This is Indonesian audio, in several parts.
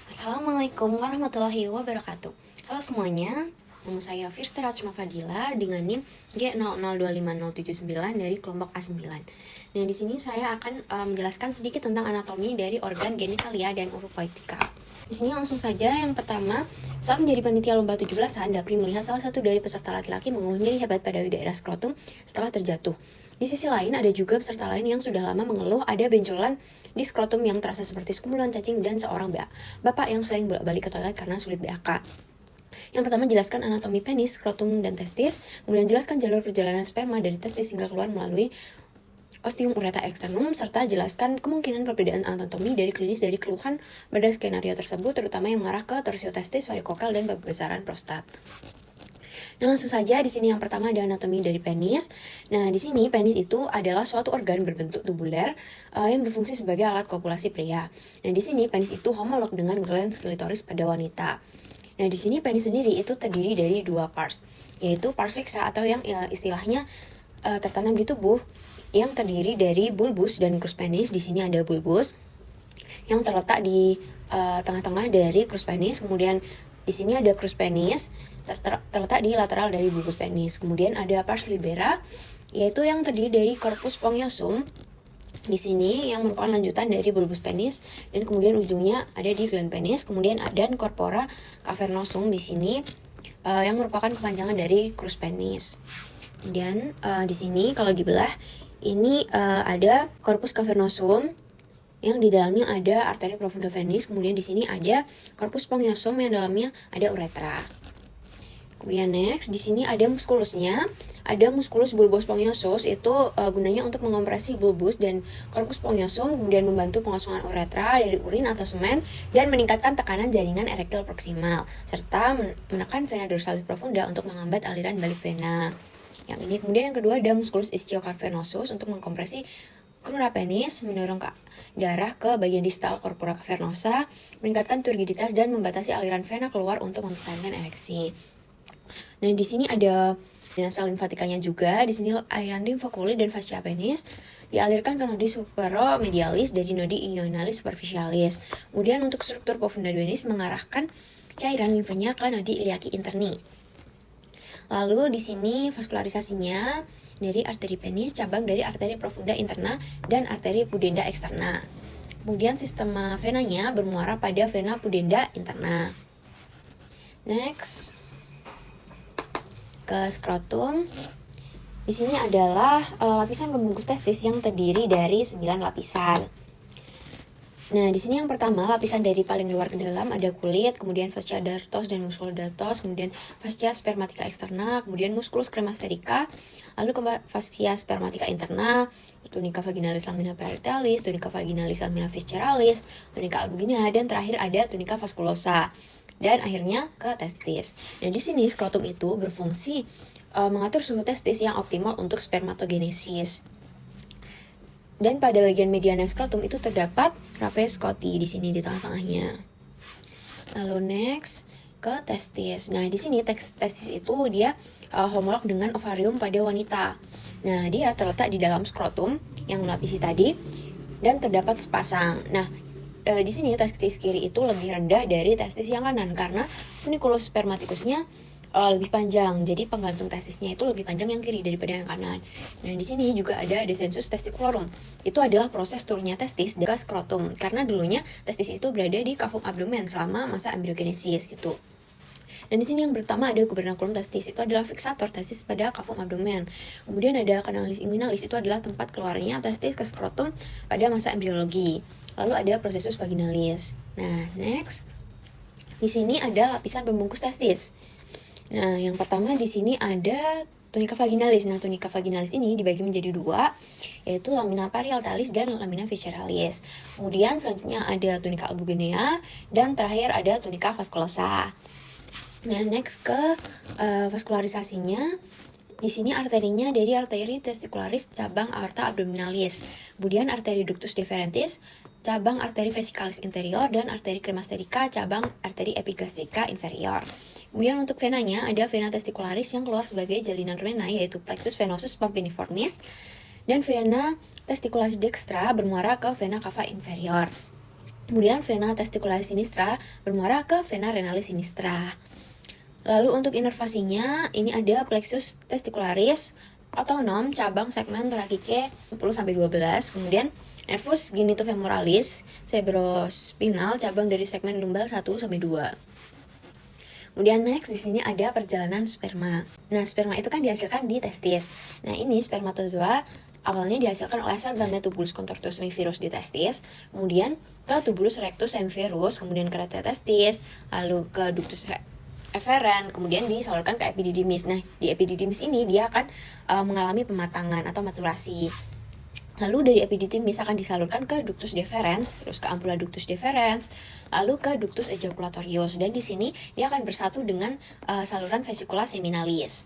Assalamualaikum warahmatullahi wabarakatuh. Halo semuanya, nama saya Firsta Rachma Fadila dengan NIM G002579 dari kelompok A9. Nah, di sini saya akan menjelaskan sedikit tentang anatomi dari organ genitalia dan uropoetika. Di sini langsung saja, yang pertama, saat menjadi panitia lomba 17-an, Dapri melihat salah satu dari peserta laki-laki mengeluh nyeri hebat pada daerah skrotum setelah terjatuh. Di sisi lain, ada juga peserta lain yang sudah lama mengeluh ada benjolan di skrotum yang terasa seperti sekumpulan cacing dan seorang bapak yang sering bolak-balik ke toilet karena sulit BAK. Yang pertama, jelaskan anatomi penis, skrotum, dan testis. Kemudian jelaskan jalur perjalanan sperma dari testis hingga keluar melalui ostium uretra externum, serta jelaskan kemungkinan perbedaan anatomi dari klinis dari keluhan pada skenario tersebut, terutama yang mengarah ke torsiotestis, varikokal, dan pembesaran prostat. Nah, langsung saja di sini yang pertama ada anatomi dari penis. Nah, di sini penis itu adalah suatu organ berbentuk tubuler yang berfungsi sebagai alat kopulasi pria. Nah, di sini penis itu homolog dengan glans klitoris pada wanita. Nah, di sini penis sendiri itu terdiri dari dua parts, yaitu pars fixa atau yang istilahnya tertanam di tubuh, yang terdiri dari bulbus dan crus penis. Di sini ada bulbus yang terletak di tengah-tengah dari crus penis. Kemudian di sini ada crus penis terletak di lateral dari bulbus penis. Kemudian ada pars libera, yaitu yang terdiri dari corpus spongiosum di sini yang merupakan lanjutan dari bulbus penis, dan kemudian ujungnya ada di gland penis. Kemudian ada corpora cavernosum di sini yang merupakan kepanjangan dari crus penis. Kemudian di sini kalau dibelah ini ada corpus cavernosum yang di dalamnya ada arteri profunda venis. Kemudian di sini ada corpus spongiosum yang dalamnya ada uretra. Kemudian next, di sini ada muskulusnya. Ada musculus bulbus spongiosus, itu gunanya untuk mengompresi bulbus dan corpus spongiosum, kemudian membantu pengosongan uretra dari urin atau semen, dan meningkatkan tekanan jaringan erektil proksimal, serta menekan vena dorsalis profunda untuk menghambat aliran balik vena. Yang ini. Kemudian yang kedua ada musculus ischiocavernosus untuk mengkompresi crura penis, mendorong darah ke bagian distal corpora cavernosa, meningkatkan turgiditas dan membatasi aliran vena keluar untuk mempertahankan ereksi. Nah, di sini ada vena limfatikanya juga. Di sini aliran limfa kulit dan fascia penis dialirkan ke nodi superomedialis dari nodi inguinalis superficialis. Kemudian untuk struktur profunda penis mengarahkan cairan limfanya ke nodi iliaki interni. Lalu di sini vaskularisasinya dari arteri penis, cabang dari arteri profunda interna dan arteri pudenda eksterna. Kemudian sistema venanya bermuara pada vena pudenda interna. Next, ke skrotum. Di sini adalah lapisan pembungkus testis yang terdiri dari 9 lapisan. Nah, di sini yang pertama, lapisan dari paling luar ke dalam ada kulit, kemudian fascia dartos dan musculus dartos, kemudian fascia spermatica externa, kemudian musculus cremasterica, lalu ke fascia spermatica interna, tunica vaginalis lamina parietalis, tunica vaginalis lamina visceralis, tunica albugina, dan terakhir ada tunica vasculosa. Dan akhirnya ke testis. Nah, di sini skrotum itu berfungsi mengatur suhu testis yang optimal untuk spermatogenesis. Dan pada bagian mediana skrotum itu terdapat raphe scotti di sini di tengah-tengahnya. Lalu next ke testis. Nah, di sini testis itu dia homolog dengan ovarium pada wanita. Nah, dia terletak di dalam skrotum yang melapisi tadi dan terdapat sepasang. Nah, di sini testis kiri itu lebih rendah dari testis yang kanan karena funiculus spermaticusnya lebih panjang. Jadi penggantung testisnya itu lebih panjang yang kiri daripada yang kanan. Nah, di sini juga ada descensus testiculorum. Itu adalah proses turunnya testis ke skrotum karena dulunya testis itu berada di cavum abdomen selama masa embryogenesis gitu. Dan di sini yang pertama ada gubernaculum testis, itu adalah fiksator testis pada cavum abdomen. Kemudian ada canalis inguinalis, itu adalah tempat keluarnya testis ke skrotum pada masa embriologi. Lalu ada processus vaginalis. Nah, next. Di sini ada lapisan pembungkus testis. Nah, yang pertama di sini ada tunica vaginalis. Nah, tunica vaginalis ini dibagi menjadi dua, yaitu lamina parietalis dan lamina visceralis. Kemudian selanjutnya ada tunica albuginea dan terakhir ada tunica vasculosa. Nah, next ke vaskularisasinya. Di sini arterinya dari arteri testicularis cabang aorta abdominalis, kemudian arteri ductus deferentis, cabang arteri vesicalis interior, dan arteri cremasterica, cabang arteri epigastrica inferior. Kemudian untuk venanya ada vena testicularis yang keluar sebagai jalinan vena, yaitu plexus venosus pompiniformis, dan vena testicularis dextra bermuara ke vena cava inferior. Kemudian vena testicularis sinistra bermuara ke vena renalis sinistra. Lalu untuk inervasinya, ini ada plexus testicularis autonom cabang segmen torakike 10-12. Kemudian nervus genitofemoralis cerebrospinal cabang dari segmen lumbal 1-2. Kemudian next di sini ada perjalanan sperma. Nah, sperma itu kan dihasilkan di testis. Nah, ini spermatozoa awalnya dihasilkan oleh sel gamete tubulus contortus semivirus di testis, kemudian ke tubulus rectus semivirus, kemudian ke rete testis, lalu ke ductus efferent, kemudian disalurkan ke epididymis. Nah, di epididymis ini dia akan mengalami pematangan atau maturasi. Lalu dari epididymis akan disalurkan ke ductus deferens, terus ke ampulla ductus deferens, lalu ke ductus ejaculatorius. Dan di sini dia akan bersatu dengan saluran vesicula seminalis.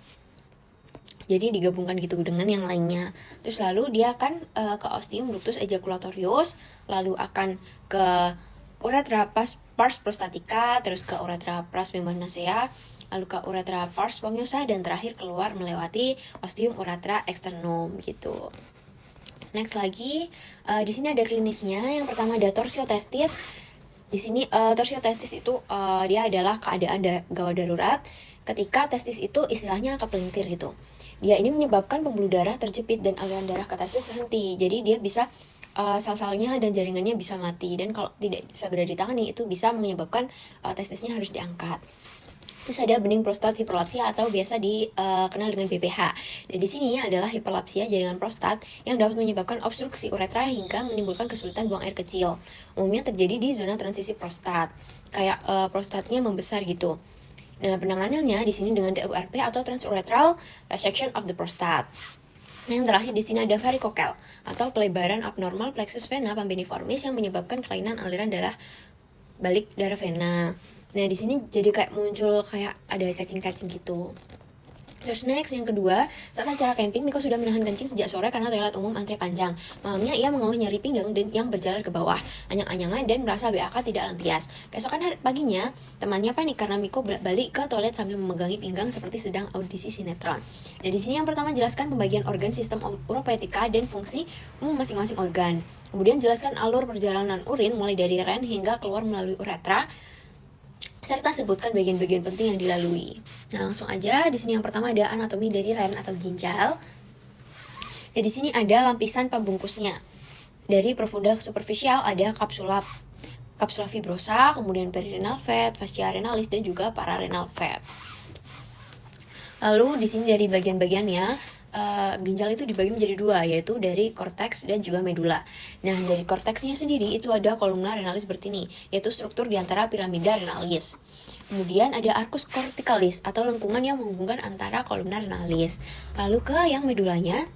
Jadi digabungkan gitu dengan yang lainnya. Terus lalu dia akan ke ostium ductus ejaculatorius, lalu akan ke uretra pars prostatica, terus ke uretra pars membranacea, lalu ke uretra pars spongiosa, dan terakhir keluar melewati ostium uretra externum gitu. Next lagi, di sini ada klinisnya. Yang pertama ada torsiotestis. Di sini torsiotestis itu dia adalah keadaan gawat darurat ketika testis itu istilahnya kepelintir gitu. Dia ini menyebabkan pembuluh darah terjepit dan aliran darah ke testis terhenti. Jadi dia bisa sel-selnya dan jaringannya bisa mati, dan kalau tidak segera ditangani itu bisa menyebabkan testisnya harus diangkat. Terus ada bening prostat hiperlapsia atau biasa dikenal dengan BPH. Nah, di sini adalah hiperlapsia jaringan prostat yang dapat menyebabkan obstruksi uretra hingga menimbulkan kesulitan buang air kecil. Umumnya terjadi di zona transisi prostat, kayak prostatnya membesar gitu. Nah, penanganannya di sini dengan TURP atau transurethral resection of the prostate. Nah, yang terakhir di sini ada varikokel atau pelebaran abnormal plexus vena pambeniformis yang menyebabkan kelainan aliran darah balik darah vena. Nah, di sini jadi kayak muncul kayak ada cacing-cacing gitu. Terus next, yang kedua, saat acara camping, Miko sudah menahan kencing sejak sore karena toilet umum antre panjang. Malamnya ia mengeluh nyeri pinggang dan yang berjalan ke bawah, anyang-anyangan dan merasa BAK tidak lampias. Keesokan paginya, temannya panik karena Miko balik ke toilet sambil memegangi pinggang seperti sedang audisi sinetron. Nah, di sini yang pertama jelaskan pembagian organ sistem uropoetika dan fungsi umum masing-masing organ. Kemudian jelaskan alur perjalanan urin mulai dari ren hingga keluar melalui uretra, serta sebutkan bagian-bagian penting yang dilalui. Nah, langsung aja di sini yang pertama ada anatomi dari ren atau ginjal. Ya, di sini ada lapisan pembungkusnya. Dari profunda ke superficial ada kapsula fibrosa, kemudian perirenal fat, fascia renalis, dan juga pararenal fat. Lalu di sini dari bagian-bagiannya, ginjal itu dibagi menjadi dua, yaitu dari korteks dan juga medula. Nah, dari korteksnya sendiri itu ada kolumna renalis bertini, yaitu struktur di antara piramida renalis. Kemudian ada arcus corticalis atau lengkungan yang menghubungkan antara kolumna renalis. Lalu ke yang medulanya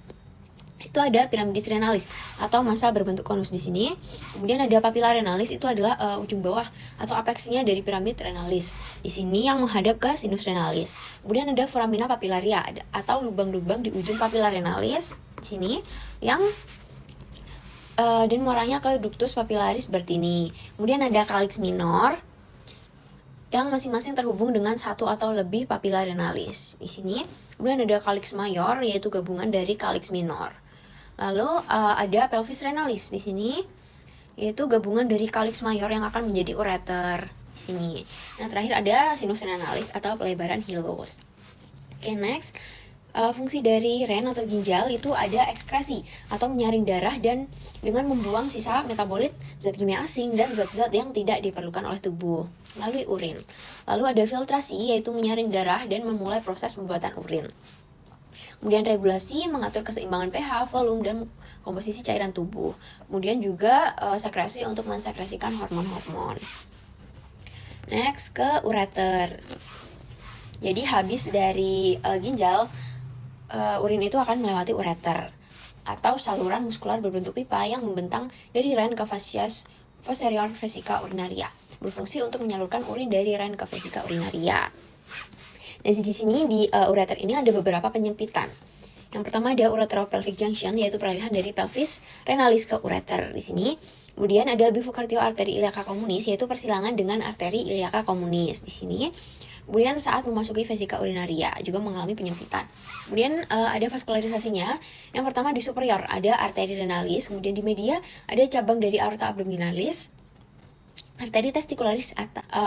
itu ada piramidis renalis atau massa berbentuk konus di sini. Kemudian ada papilla renalis, itu adalah ujung bawah atau apexnya dari piramid renalis. Di sini yang menghadap ke sinus renalis. Kemudian ada foramina papillaria atau lubang-lubang di ujung papilla renalis di sini yang dan muaranya ke ductus papillaris bertini. Kemudian ada calyx minor yang masing-masing terhubung dengan satu atau lebih papilla renalis di sini. Kemudian ada calyx mayor, yaitu gabungan dari calyx minor. Lalu ada pelvis renalis di sini, yaitu gabungan dari calyx mayor yang akan menjadi ureter di sini. Nah, terakhir ada sinus renalis atau pelebaran hilus. Oke, next. Fungsi dari ren atau ginjal itu ada ekskresi atau menyaring darah dan dengan membuang sisa metabolit, zat kimia asing, dan zat-zat yang tidak diperlukan oleh tubuh melalui urin. Lalu ada filtrasi, yaitu menyaring darah dan memulai proses pembuatan urin. Kemudian regulasi, mengatur keseimbangan pH, volume, dan komposisi cairan tubuh. Kemudian juga sekresi untuk mensekresikan hormon-hormon. Next, ke ureter. Jadi habis dari ginjal, urin itu akan melewati ureter atau saluran muskular berbentuk pipa yang membentang dari ren ke fascias posterior vesica urinaria, berfungsi untuk menyalurkan urin dari ren ke vesica urinaria. Nah, di sini di ureter ini ada beberapa penyempitan. Yang pertama ada ureteropelvic junction, yaitu peralihan dari pelvis renalis ke ureter di sini. Kemudian ada bifurcatio arteri iliaca communis, yaitu persilangan dengan arteri iliaca communis di sini. Kemudian saat memasuki vesica urinaria juga mengalami penyempitan. Kemudian ada vaskularisasinya. Yang pertama di superior ada arteri renalis, kemudian di media ada cabang dari aorta abdominalis. arteri testicularis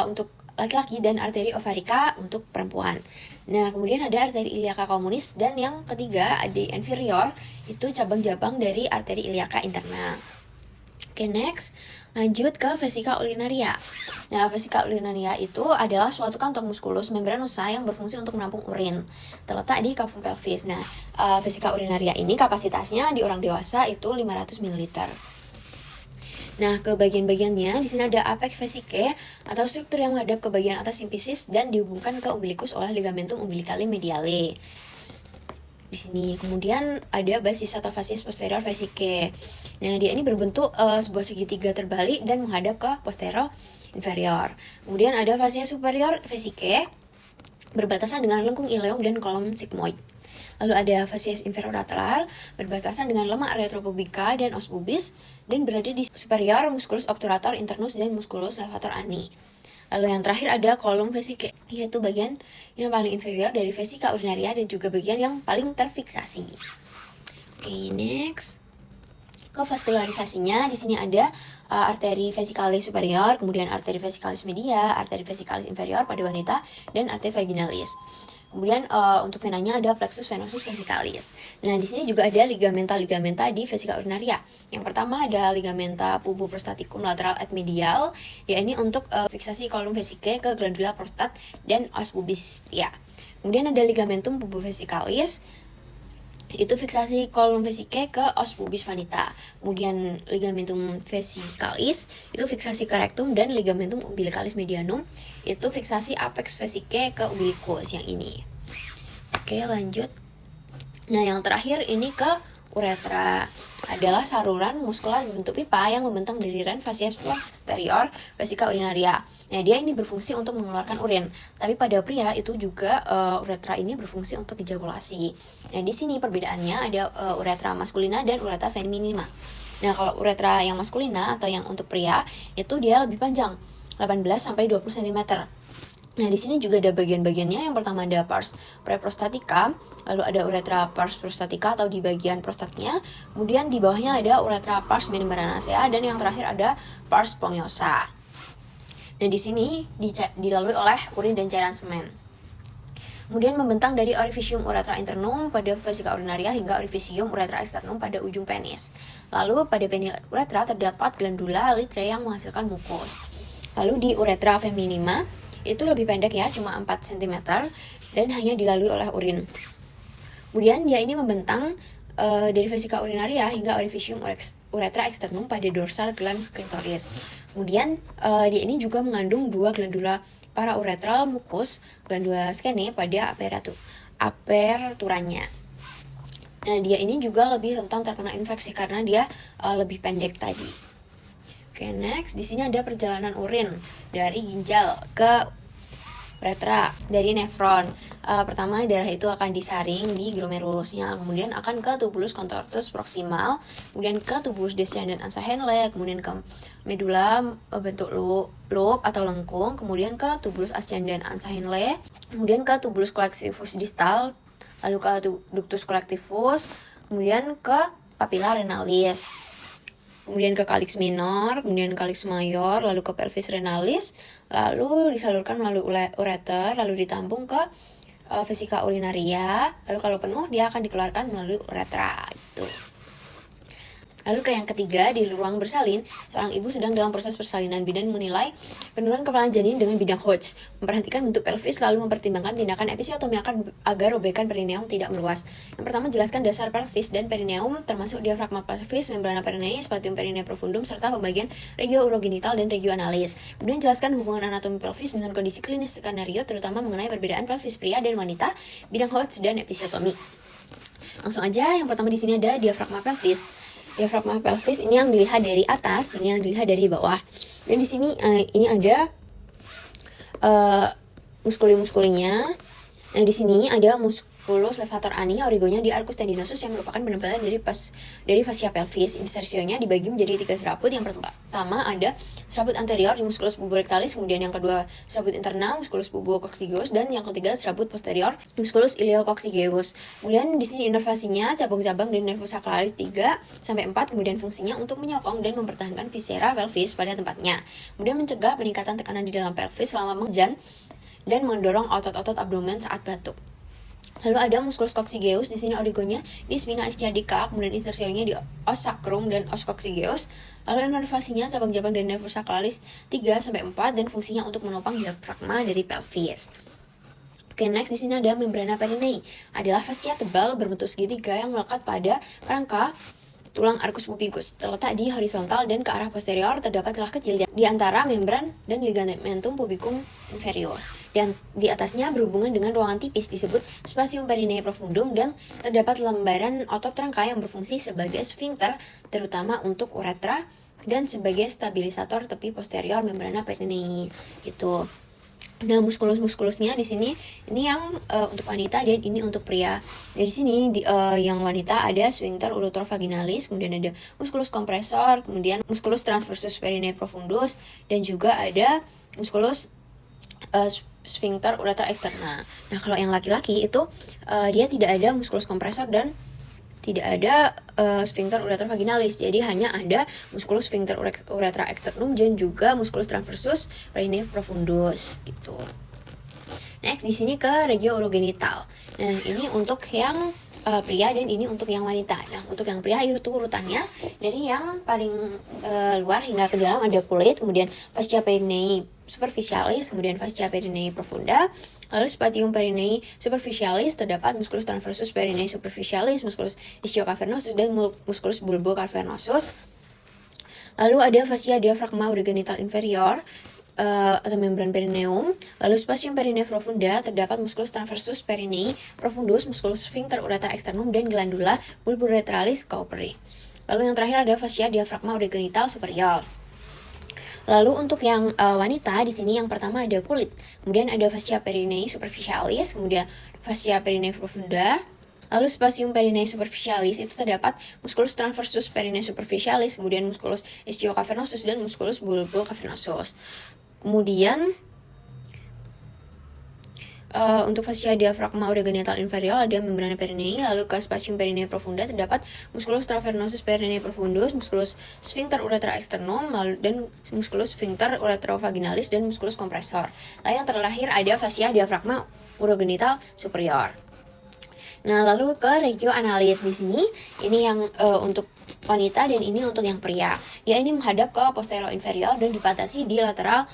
untuk laki-laki dan arteri ovarika untuk perempuan. Nah, kemudian ada arteri iliaca communis, dan yang ketiga di inferior itu cabang-cabang dari arteri iliaca interna. Oke, next lanjut ke vesika urinaria. Nah, vesika urinaria itu adalah suatu kantong muskulus membranosa yang berfungsi untuk menampung urin, terletak di kafum pelvis. Nah, vesika urinaria ini kapasitasnya di orang dewasa itu 500 ml. Nah, ke bagian-bagiannya di sini ada apex vesicae atau struktur yang menghadap ke bagian atas simfisis dan dihubungkan ke umbilicus oleh ligamentum umbilicale mediale. Di sini kemudian ada basis atau facies posterior vesicae. Nah, dia ini berbentuk sebuah segitiga terbalik dan menghadap ke posterior inferior. Kemudian ada facies superior vesicae berbatasan dengan lengkung ileum dan kolom sigmoid. Lalu ada facies inferior lateral berbatasan dengan lemak retropubica dan os pubis dan berada di superior musculus obturator internus dan musculus levator ani. Lalu yang terakhir ada kolom vesicae, yaitu bagian yang paling inferior dari vesika urinaria dan juga bagian yang paling terfiksasi. Oke, next. Ke vaskularisasinya di sini ada arteri vesikalis superior, kemudian arteri vesikalis media, arteri vesikalis inferior pada wanita, dan arteri vaginalis. Kemudian untuk venanya ada plexus venosus vesikalis. Nah, di sini juga ada ligamenta di vesika urinaria. Yang pertama ada ligamenta puboprostaticum lateral et medial, ya ini untuk fiksasi kolom vesicae ke glandula prostat dan os pubis ya. Kemudian ada ligamentum pubovesicalis, itu fiksasi kolom vesicae ke os pubis vanita. Kemudian ligamentum vesicalis itu fiksasi ke rectum, dan ligamentum umbilicalis medianum itu fiksasi apex vesicae ke umbilicus yang ini. Oke, lanjut. Nah, yang terakhir ini ke uretra, adalah saluran muskular berbentuk pipa yang membentang dari ren facies posterior vesika urinaria. Nah, dia ini berfungsi untuk mengeluarkan urin. Tapi pada pria itu juga uretra ini berfungsi untuk ejakulasi. Nah, di sini perbedaannya ada uretra maskulina dan uretra feminina. Nah, kalau uretra yang maskulina atau yang untuk pria itu dia lebih panjang, 18 sampai 20 cm. Nah, di sini juga ada bagian-bagiannya. Yang pertama ada pars preprostatica, lalu ada uretra pars prostatica atau di bagian prostatnya. Kemudian di bawahnya ada uretra pars membranacea, dan yang terakhir ada pars spongiosa. Nah, di sini dilalui oleh urin dan cairan semen. Kemudian membentang dari orificium uretra internum pada vesika urinaria hingga orificium uretra externum pada ujung penis. Lalu pada penil uretra terdapat glandula litre yang menghasilkan mukus. Lalu di uretra feminina itu lebih pendek ya, cuma 4 cm dan hanya dilalui oleh urin. Kemudian dia ini membentang dari vesika urinaria hingga orificium uretra externum pada dorsal glans clitoris. Kemudian dia ini juga mengandung 2 glandula parauretral mukus, glandula skene pada aperturanya. Nah, dia ini juga lebih rentan terkena infeksi karena dia lebih pendek tadi. Oke, next. Di sini ada perjalanan urin dari ginjal ke uretra dari nefron. Pertama, darah itu akan disaring di glomerulusnya, kemudian akan ke tubulus contortus proximal, kemudian ke tubulus descendens ansa Henle, kemudian ke medula bentuk loop atau lengkung, kemudian ke tubulus ascendens ansa Henle, kemudian ke tubulus collectivus distal, lalu ke ductus collectivus, kemudian ke papilla renalis, kemudian ke calyx minor, kemudian calyx mayor, lalu ke pelvis renalis, lalu disalurkan melalui ureter, lalu ditampung ke vesika urinaria, lalu kalau penuh dia akan dikeluarkan melalui uretra gitu. Lalu ke yang ketiga, di ruang bersalin, seorang ibu sedang dalam proses persalinan. Bidan menilai penurunan kepalan janin dengan bidang Hodge, memperhatikan bentuk pelvis, lalu mempertimbangkan tindakan episiotomi agar robekan perineum tidak meluas. Yang pertama, jelaskan dasar pelvis dan perineum, termasuk diafragma pelvis, membrana perineum, spatium perineum profundum, serta pembagian regio urogenital dan regio analis. Kemudian jelaskan hubungan anatomi pelvis dengan kondisi klinis skenario, terutama mengenai perbedaan pelvis pria dan wanita, bidang Hodge dan episiotomi. Langsung aja, yang pertama di sini ada diafragma pelvis. Diafragma pelvis ini yang dilihat dari atas, ini yang dilihat dari bawah. Dan di sini ini ada muskuli-muskulinya. Nah, di sini ada levator ani, origonya di arcus tendinosus yang merupakan penebalan dari fascia pelvis. Insersionya dibagi menjadi 3 serabut. Yang pertama ada serabut anterior di musculus puborectalis, kemudian yang kedua serabut interna musculus pubococcygeus, dan yang ketiga serabut posterior musculus iliococcygeus. Kemudian di sini inervasinya cabang-cabang dari nervus sacralis 3 sampai 4, kemudian fungsinya untuk menyokong dan mempertahankan viscera pelvis pada tempatnya. Kemudian mencegah peningkatan tekanan di dalam pelvis selama mengejan dan mendorong otot-otot abdomen saat batuk. Lalu ada musculus coccygeus, di sini origonya di spina ischiadica, kemudian insersionya di os sacrum dan os coccygeus. Lalu inervasinya cabang-cabang dari nervus sacralis 3 sampai 4 dan fungsinya untuk menopang diafragma dari pelvis. Oke, next di sini ada membrana perineum. Adalah fascia tebal berbentuk segitiga yang melekat pada kerangka tulang arcus pubicus, terletak di horizontal dan ke arah posterior. Terdapat celah kecil di antara membran dan ligamentum pubicum inferior. Dan di atasnya berhubungan dengan ruangan tipis disebut spatium perineum profundum, dan terdapat lembaran otot rangka yang berfungsi sebagai sphincter terutama untuk uretra dan sebagai stabilisator tepi posterior membrana perineum gitu. Nah, muskulus-muskulusnya di sini ini yang untuk wanita dan ini untuk pria. Dari sini yang wanita ada sphincter uretrovaginalis, kemudian ada musculus compressor, kemudian musculus transversus perineum profundus, dan juga ada musculus sphincter uretra externa. Nah, kalau yang laki-laki itu dia tidak ada musculus compressor dan tidak ada sphincter uretrovaginalis, jadi hanya ada musculus sphincter uretra externum dan juga musculus transversus perineum profundus gitu. Next di sini ke regio urogenital. Nah, ini untuk yang pria dan ini untuk yang wanita. Nah, untuk yang pria itu urutannya dari yang paling luar hingga ke dalam ada kulit, kemudian fascia perineum superficialis, kemudian fascia perineum profunda, lalu spatium perineum superficialis, terdapat musculus transversus perineum superficialis, musculus ischiocavernosus, dan musculus bulbocavernosus. Lalu ada fascia diafragma urogenital inferior atau membran perineum. Lalu spatium perineum profunda, terdapat musculus transversus perineum profundus, musculus sphincter uretra externum, dan glandula bulboretralis Cowperi. Lalu yang terakhir ada fascia diafragma urogenital superior. Lalu untuk yang wanita di sini yang pertama ada kulit, kemudian ada fascia perineum superficialis, kemudian fascia perineum profunda. Lalu spatium perineum superficialis itu terdapat musculus transversus perineum superficialis, kemudian musculus ischiocavernosus, dan musculus bulbocavernosus. Kemudian untuk fascia diafragma urogenital inferior ada membrana perineum. Lalu ke spatium perineum profunda terdapat musculus transversus perineum profundus, musculus sphincter uretra externum, dan musculus sphincter uretrovaginalis, dan musculus compressor. Lalu yang terakhir ada fascia diafragma urogenital superior. Nah, lalu ke regio analis di sini ini yang untuk wanita dan ini untuk yang pria. Ya, ini menghadap ke posterior inferior dan dibatasi di lateral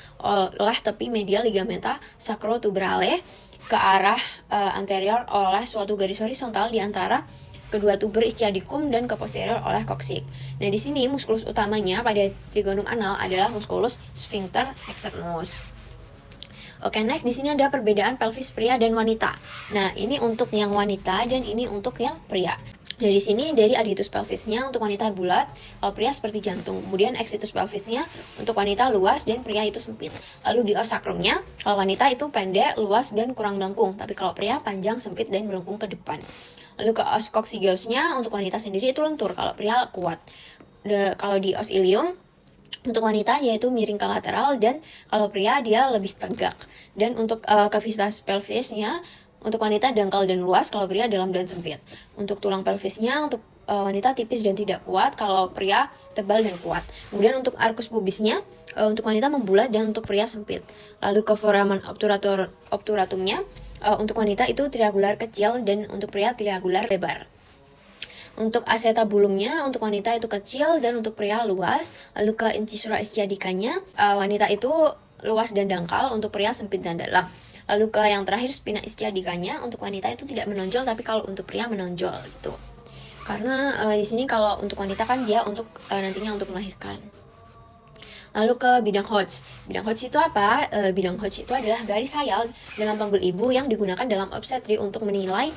oleh tepi medial ligamenta sacrotuberale, ke arah anterior oleh suatu garis horizontal di antara kedua tuber ischiadicum, dan ke posterior oleh coccyx. Nah, di sini muskulus utamanya pada trigonum anal adalah musculus sphincter externus. Oke, next di sini ada perbedaan pelvis pria dan wanita. Nah, ini untuk yang wanita dan ini untuk yang pria. Nah, di sini dari aditus pelvisnya untuk wanita bulat, kalau pria seperti jantung. Kemudian exitus pelvisnya untuk wanita luas dan pria itu sempit. Lalu di os sacrumnya, kalau wanita itu pendek, luas, dan kurang melengkung. Tapi kalau pria panjang, sempit, dan melengkung ke depan. Lalu ke os coccygeusnya untuk wanita sendiri itu lentur, kalau pria kuat. Kalau di os ilium untuk wanita dia itu miring ke lateral, dan kalau pria dia lebih tegak. Dan untuk cavitas pelvisnya untuk wanita dangkal dan luas, kalau pria dalam dan sempit. Untuk tulang pelvisnya untuk wanita tipis dan tidak kuat, kalau pria tebal dan kuat. Kemudian untuk arcus pubisnya untuk wanita membulat dan untuk pria sempit. Lalu ke foramen obturatumnya untuk wanita itu triangular kecil dan untuk pria triangular lebar. Untuk acetabulumnya untuk wanita itu kecil dan untuk pria luas. Lalu ke incisura ischiadicanya wanita itu luas dan dangkal, untuk pria sempit dan dalam. Lalu ke yang terakhir spina ischiadicanya untuk wanita itu tidak menonjol, tapi kalau untuk pria menonjol gitu. Karena di sini kalau untuk wanita kan dia untuk nantinya untuk melahirkan. Lalu ke bidang Hodge. Bidang Hodge itu apa? Bidang Hodge itu adalah garis sayal dalam panggul ibu yang digunakan dalam obstetri untuk menilai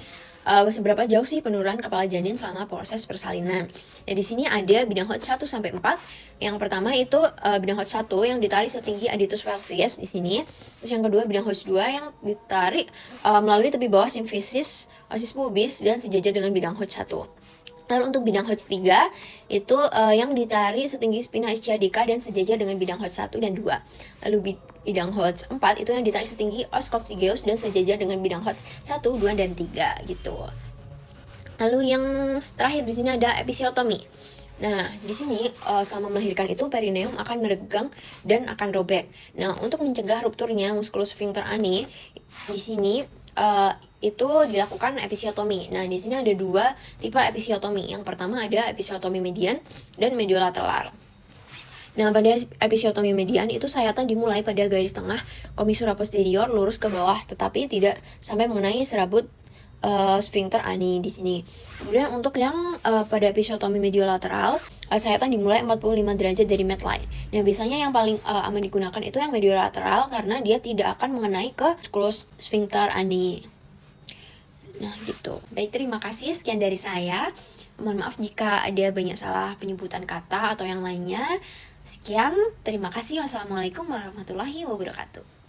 seberapa jauh sih penurunan kepala janin selama proses persalinan. Nah, di sini ada bidang Hodge 1 sampai 4. Yang pertama itu bidang Hodge 1 yang ditarik setinggi aditus pelvis di sini. Terus yang kedua bidang Hodge 2 yang ditarik melalui tepi bawah simfisis, osis pubis dan sejajar dengan bidang Hodge 1. Lalu untuk bidang Hodge 3 itu yang ditarik setinggi spina ischiadica dan sejajar dengan bidang Hodge 1 dan 2. Lalu bidang Hodge 4 itu yang ditarik setinggi os coccygeus dan sejajar dengan bidang Hodge 1, 2 dan 3 gitu. Lalu yang terakhir di sini ada episiotomi. Nah, di sini selama melahirkan itu perineum akan meregang dan akan robek. Nah, untuk mencegah rupturnya muskulus sphincter ani, di sini itu dilakukan episiotomi. Nah, di sini ada 2 tipe episiotomi. Yang pertama ada episiotomi median dan mediolateral. Nah, pada episiotomi median itu sayatan dimulai pada garis tengah komisura posterior lurus ke bawah, tetapi tidak sampai mengenai serabut sphincter ani di sini. Kemudian untuk yang pada episiotomi mediolateral, sayatan dimulai 45 derajat dari midline. Nah, biasanya yang paling aman digunakan itu yang mediolateral karena dia tidak akan mengenai ke musculus sphincter ani. Nah, gitu. Baik, terima kasih. Sekian dari saya. Mohon maaf jika ada banyak salah penyebutan kata atau yang lainnya. Sekian, terima kasih. Wassalamualaikum warahmatullahi wabarakatuh.